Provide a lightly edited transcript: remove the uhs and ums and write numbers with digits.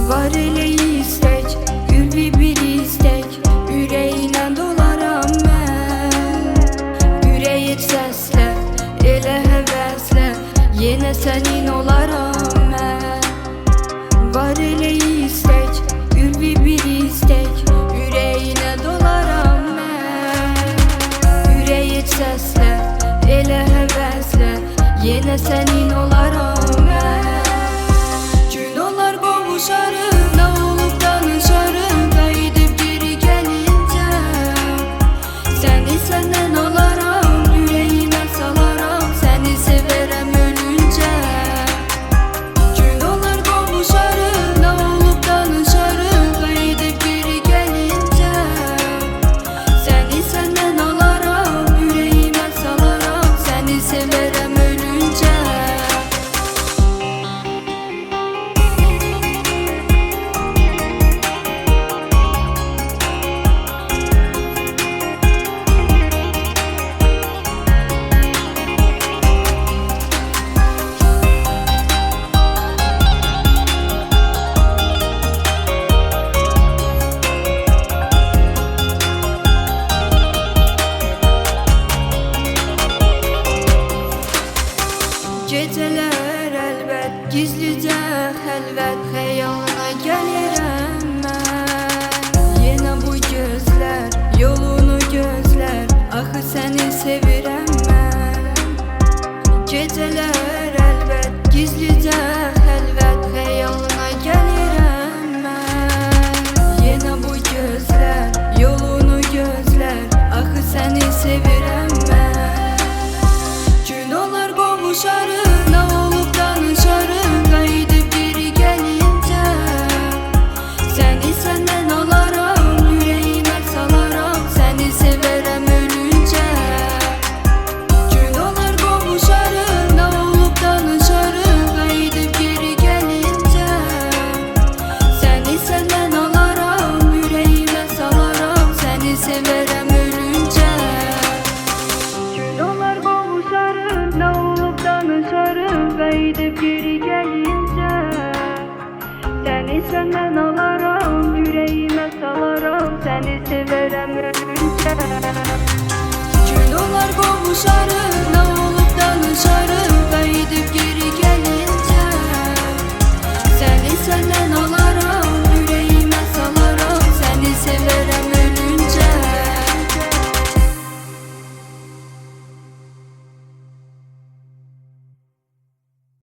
Var elə istek, ülvi bir istek, ürəyinə dolaram mən. Ürəyit səslə, elə həvəslə, yenə sənin olaram mən. Var elə istek, ülvi bir istek, ürəyinə dolaram mən. Ürəyit səslə, elə həvəslə, yenə sənin olaram mən. Gün olar qovuşarıq, nə olub danışarıq, qayıdıb geri gəlincə. Səni səndən olaram, ürəyimə salaram, səni sevərəm ölüncə. Gün olar qovuşarıq, nə olub danışarıq, qayıdıb geri gəlincə. Səni səndən olaram, ürəyimə salaram, səni sevərəm ölüncə. Gecələr əlbət, gizlicə xəlvət, xəyalına gəlirəm mən. Yenə bu gözlər, yolunu gözlər, axı səni sevirəm mən. Gecələr əlbət, gizlicə xəlvət, xəyalına gəlirəm mən. Yenə bu gözlər, yolunu gözlər, axı səni sevirəm mən. Gün olar qovuşarıq, nə olub danışarıq, qayıdıb geri gəlincə. Səni səndən olaram, ürəyimə salaram, səni sevərəm ölüncə. Gün olar qovuşarıq, nə olub danışarıq, qayıdıb geri gəlincə. Səni səndən olaram, ürəyimə salaram, səni sevərəm ölüncə. Gün olar qovuşarıq, nə olub danışarıq, qayıdıb geri gəlincə. Səni səndən alaram, ürəyimə salaram, səni sevərəm ölüncə. Gün olar qovuşarıq,